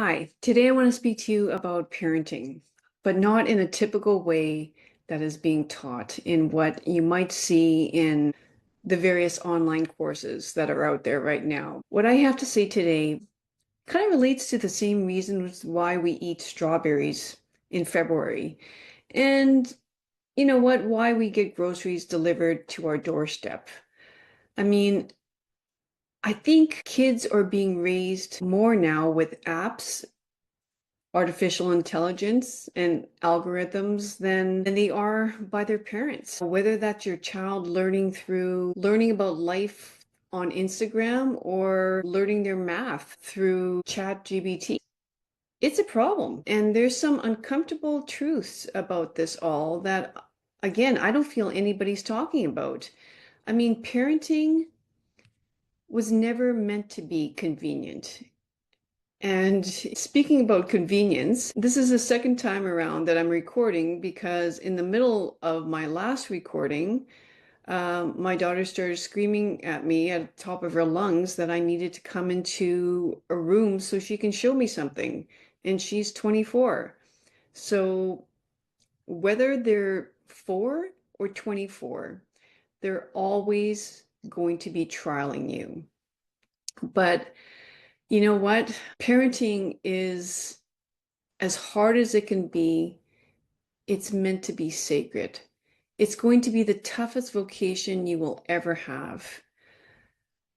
Hi, today I want to speak to you about parenting, but not in a typical way that is being taught in what you might see in the various online courses that are out there right now. What I have to say today kind of relates to the same reasons why we eat strawberries in February. And you know what? Why we get groceries delivered to our doorstep. I mean, I think kids are being raised more now with apps, artificial intelligence and algorithms than they are by their parents. Whether that's your child learning about life on Instagram or learning their math through ChatGPT. It's a problem. And there's some uncomfortable truths about this all that, again, I don't feel anybody's talking about. I mean, parenting was never meant to be convenient. And speaking about convenience, this is the second time around that I'm recording because in the middle of my last recording, my daughter started screaming at me at the top of her lungs that I needed to come into a room so she can show me something. And she's 24. So whether they're 4 or 24, they're always going to be trialing you. But you know what? Parenting is as hard as it can be. It's meant to be sacred. It's going to be the toughest vocation you will ever have.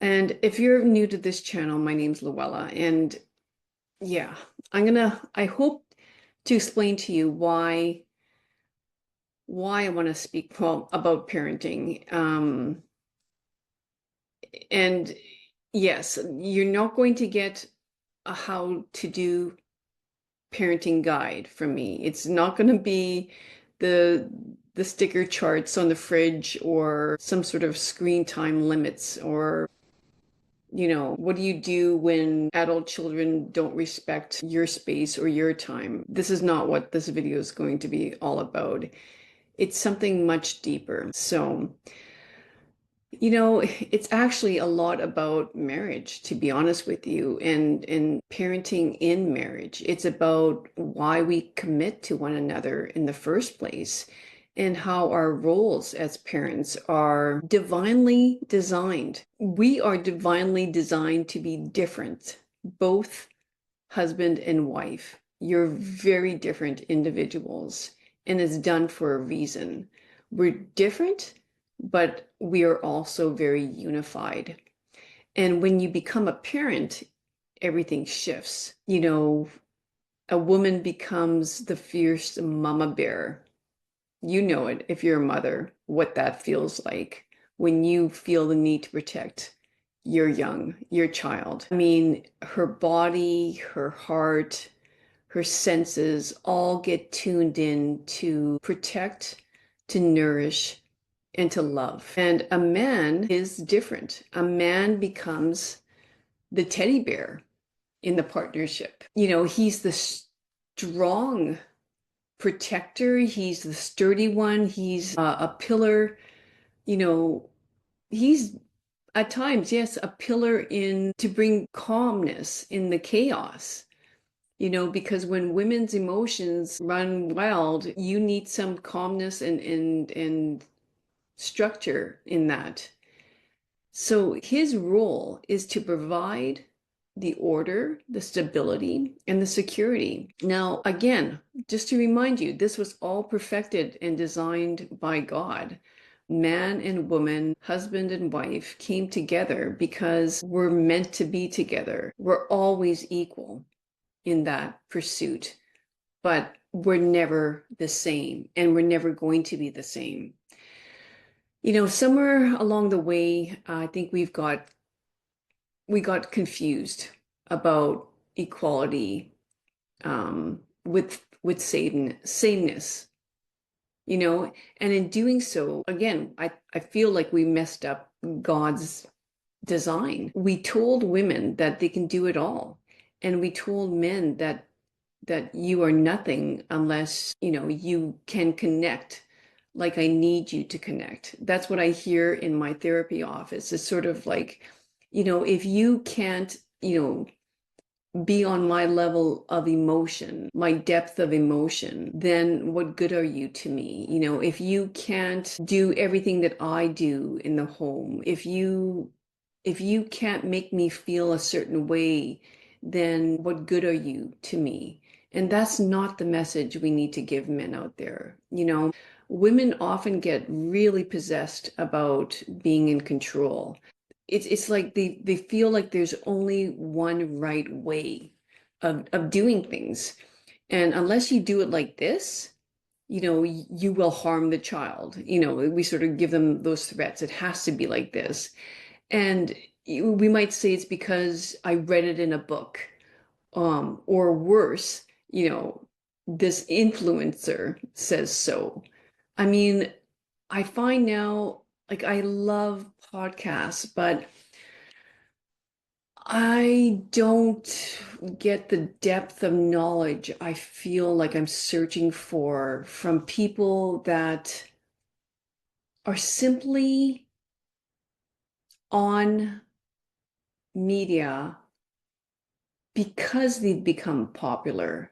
And if you're new to this channel, my name's Luella. And yeah, I hope to explain to you why I want to speak about parenting. And yes, you're not going to get a how to do parenting guide from me. It's not going to be the the sticker charts on the fridge or some sort of screen time limits or what do you do when adult children don't respect your space or your time? This is not what this video is going to be all about. It's something much deeper. So, it's actually a lot about marriage, to be honest with you, and parenting in marriage. It's about why we commit to one another in the first place and how our roles as parents are divinely designed. We are divinely designed to be different, both husband and wife. You're very different individuals, and it's done for a reason. We're different, but we are also very unified. And when you become a parent, everything shifts. A woman becomes the fierce mama bear. You know it if you're a mother, what that feels like when you feel the need to protect your child. I mean, her body, her heart, her senses all get tuned in to protect, to nourish, and to love. And a man is different. A man becomes the teddy bear in the partnership. He's the strong protector, he's the sturdy one, he's a pillar. You know, he's at times, yes, a pillar in to bring calmness in the chaos. Because when women's emotions run wild, you need some calmness and structure in that. So his role is to provide the order, the stability, and the security. Now, again, just to remind you, this was all perfected and designed by God. Man and woman, husband and wife came together because we're meant to be together. We're always equal in that pursuit, but we're never the same and we're never going to be the same. Somewhere along the way, I think we got confused about equality with sameness, and in doing so, again, I feel like we messed up God's design. We told women that they can do it all, and we told men that you are nothing unless you can connect like I need you to connect. That's what I hear in my therapy office. It's sort of like, if you can't be on my level of emotion, my depth of emotion, then what good are you to me? If you can't do everything that I do in the home, if you can't make me feel a certain way, then what good are you to me? And that's not the message we need to give men out there. Women often get really possessed about being in control. It's like they feel like there's only one right way of doing things. And unless you do it like this, you will harm the child. We sort of give them those threats. It has to be like this. And we might say it's because I read it in a book, or worse, this influencer says so. I mean, I find now, like, I love podcasts, but I don't get the depth of knowledge I feel like I'm searching for from people that are simply on media because they've become popular,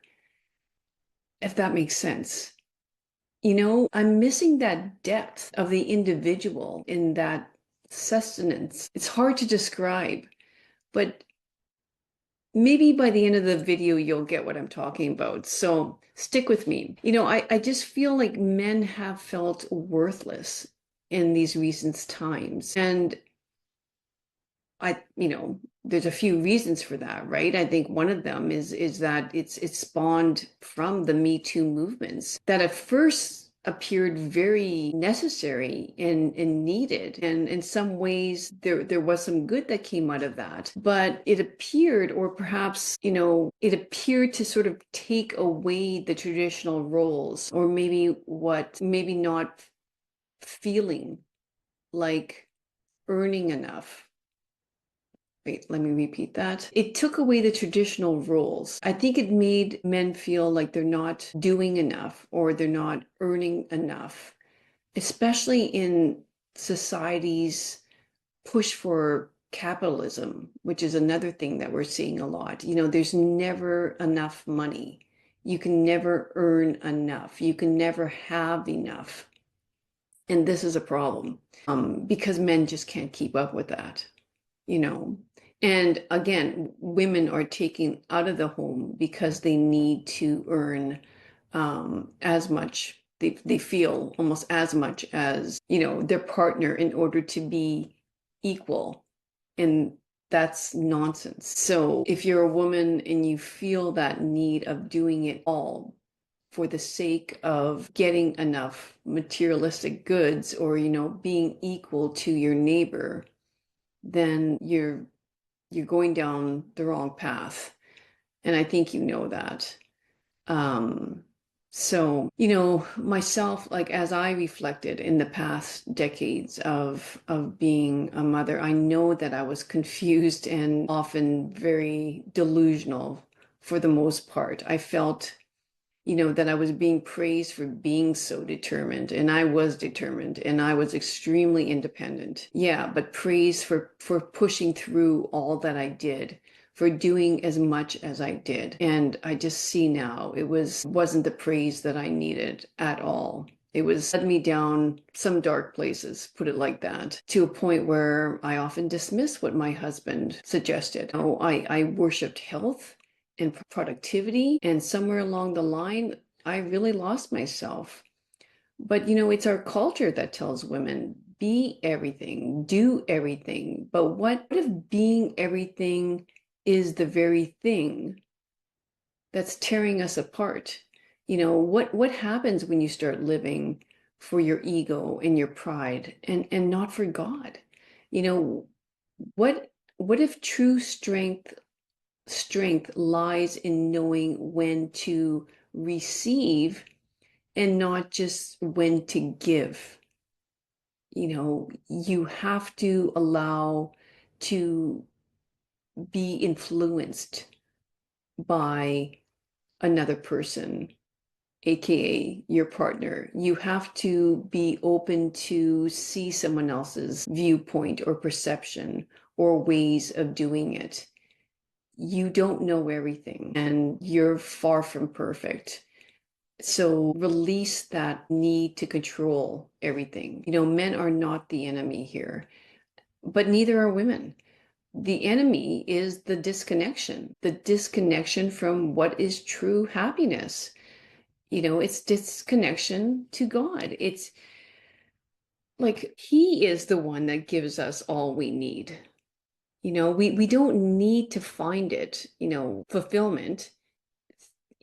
if that makes sense. I'm missing that depth of the individual in that sustenance. It's hard to describe, but maybe by the end of the video, you'll get what I'm talking about. So stick with me. I just feel like men have felt worthless in these recent times. And there's a few reasons for that, right? I think one of them is that it's spawned from the Me Too movements that at first appeared very necessary and needed. And in some ways there was some good that came out of that. But it appeared, or perhaps, it appeared to sort of take away the traditional roles, or maybe not feeling like earning enough. Wait, let me repeat that. It took away the traditional roles. I think it made men feel like they're not doing enough or they're not earning enough, especially in society's push for capitalism, which is another thing that we're seeing a lot. There's never enough money. You can never earn enough. You can never have enough. And this is a problem, because men just can't keep up with that you know. And again, women are taken out of the home because they need to earn, as much, they feel almost as much as, their partner in order to be equal. And that's nonsense. So if you're a woman and you feel that need of doing it all for the sake of getting enough materialistic goods, or, being equal to your neighbor, then you're going down the wrong path. And I think you know that. So, myself, like, as I reflected in the past decades of being a mother, I know that I was confused and often very delusional for the most part. I felt, that I was being praised for being so determined, and I was determined, and I was extremely independent. Yeah, but praise for pushing through all that I did, for doing as much as I did. And I just see now wasn't the praise that I needed at all. It was led me down some dark places, put it like that, to a point where I often dismissed what my husband suggested. Oh, I worshiped health and productivity. And somewhere along the line, I really lost myself. But, it's our culture that tells women, be everything, do everything. But what if being everything is the very thing that's tearing us apart? What happens when you start living for your ego and your pride, and not for God? You know, what if true strength lies in knowing when to receive and not just when to give? You have to allow to be influenced by another person, aka your partner. You have to be open to see someone else's viewpoint or perception or ways of doing it. you don't know everything and you're far from perfect. So release that need to control everything. Men are not the enemy here, but neither are women. The enemy is the disconnection from what is true happiness. It's disconnection to God. It's like He is the one that gives us all we need. We don't need to find it, fulfillment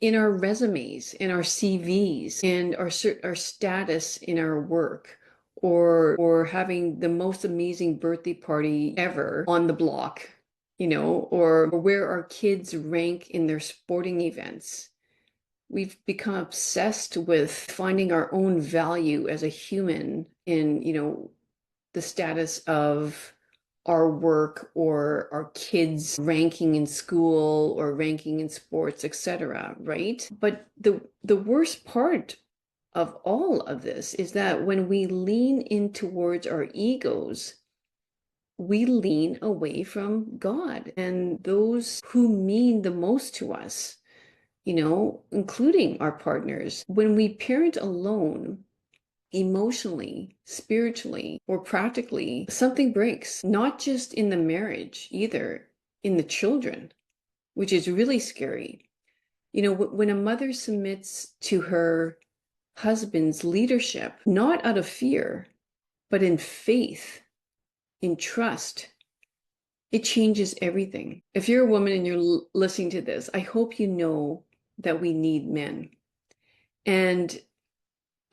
in our resumes, in our CVs, and our status in our work, or having the most amazing birthday party ever on the block, or where our kids rank in their sporting events. We've become obsessed with finding our own value as a human in, the status of our work or our kids ranking in school or ranking in sports, etc., right? But the worst part of all of this is that when we lean in towards our egos, we lean away from God and those who mean the most to us, including our partners. When we parent alone, emotionally, spiritually, or practically, something breaks, not just in the marriage, either in the children, which is really scary. When a mother submits to her husband's leadership, not out of fear, but in faith, in trust, it changes everything. If you're a woman and you're listening to this, I hope you know that we need men and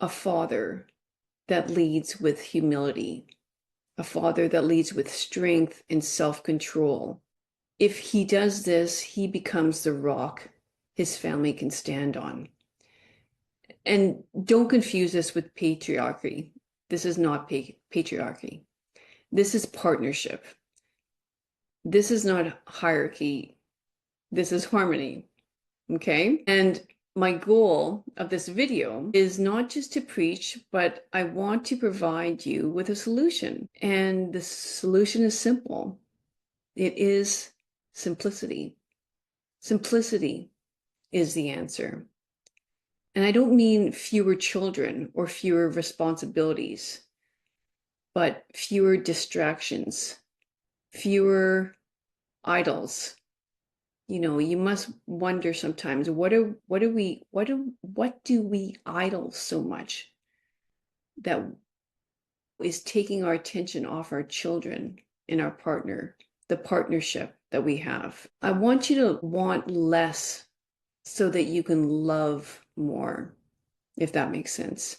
a father that leads with humility, a father that leads with strength and self-control. If he does this, he becomes the rock his family can stand on. And don't confuse this with patriarchy. This is not patriarchy. This is partnership. This is not hierarchy. This is harmony. Okay? And my goal of this video is not just to preach, but I want to provide you with a solution. And the solution is simple. It is simplicity. Simplicity is the answer. And I don't mean fewer children or fewer responsibilities, but fewer distractions, fewer idols. You must wonder sometimes, what do we idol so much that is taking our attention off our children and our partner, the partnership that we have? I want you to want less so that you can love more, if that makes sense.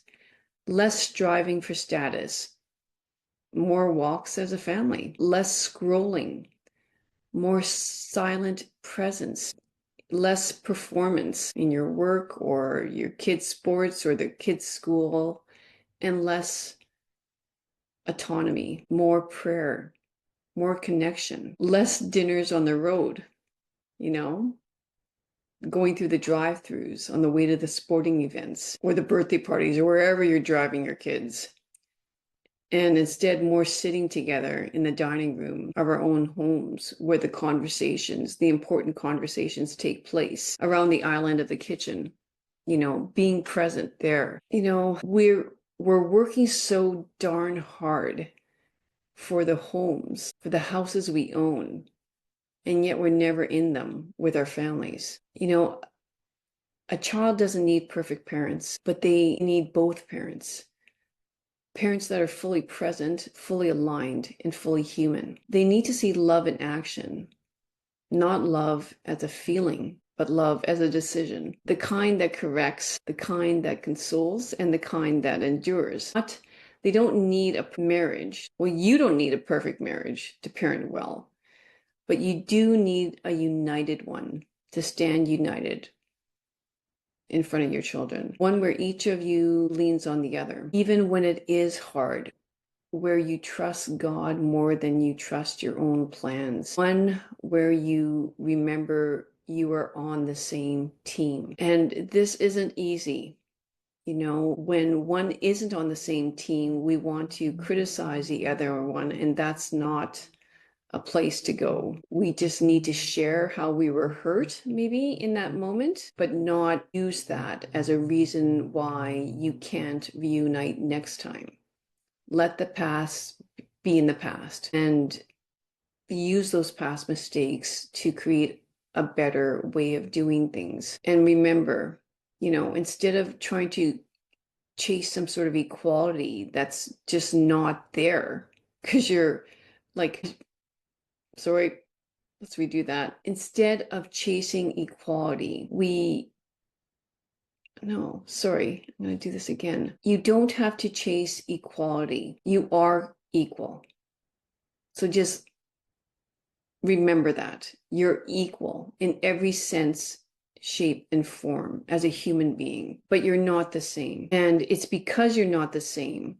Less striving for status, more walks as a family, less scrolling, more silent presence, less performance in your work or your kids' sports or the kids' school, and less autonomy, more prayer, more connection, less dinners on the road, going through the drive-throughs on the way to the sporting events or the birthday parties or wherever you're driving your kids. And instead, more sitting together in the dining room of our own homes where the important conversations take place around the island of the kitchen, being present there. We're working so darn hard for the homes, for the houses we own, and yet we're never in them with our families. A child doesn't need perfect parents, but they need both parents. Parents that are fully present, fully aligned, and fully human. They need to see love in action, not love as a feeling, but love as a decision. The kind that corrects, the kind that consoles, and the kind that endures. They don't need a marriage. Well, you don't need a perfect marriage to parent well, but you do need a united one to stand united in front of your children. One where each of you leans on the other, even when it is hard, where you trust God more than you trust your own plans. One where you remember you are on the same team. And this isn't easy. When one isn't on the same team, we want to criticize the other one, and that's not a place to go. We just need to share how we were hurt, maybe in that moment, but not use that as a reason why you can't reunite next time. Let the past be in the past and use those past mistakes to create a better way of doing things. And remember, instead of trying to chase some sort of equality that's just not there, because you're like, sorry, let's redo that. Instead of chasing equality, no, sorry, I'm going to do this again. You don't have to chase equality. You are equal. So just remember that you're equal in every sense, shape, and form as a human being, but you're not the same. And it's because you're not the same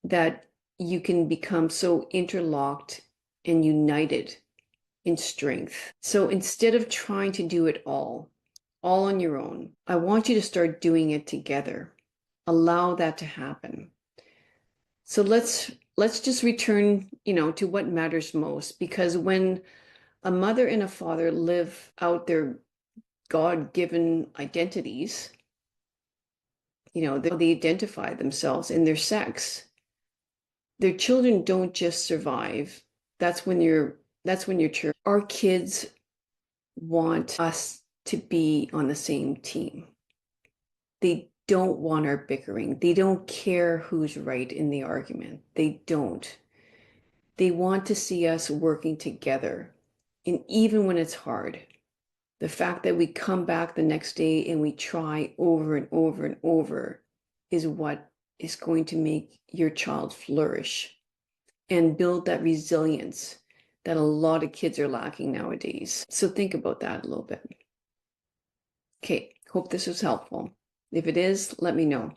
that you can become so interlocked and united in strength. So instead of trying to do it all on your own, I want you to start doing it together. Allow that to happen. So let's just return, to what matters most, because when a mother and a father live out their God-given identities, they identify themselves in their sex. Their children don't just survive. That's when you're our kids want us to be on the same team. They don't want our bickering. They don't care who's right in the argument. They don't. They want to see us working together. And even when it's hard, the fact that we come back the next day and we try over and over and over is what is going to make your child flourish and build that resilience that a lot of kids are lacking nowadays. So think about that a little bit. Okay, hope this was helpful. If it is, let me know.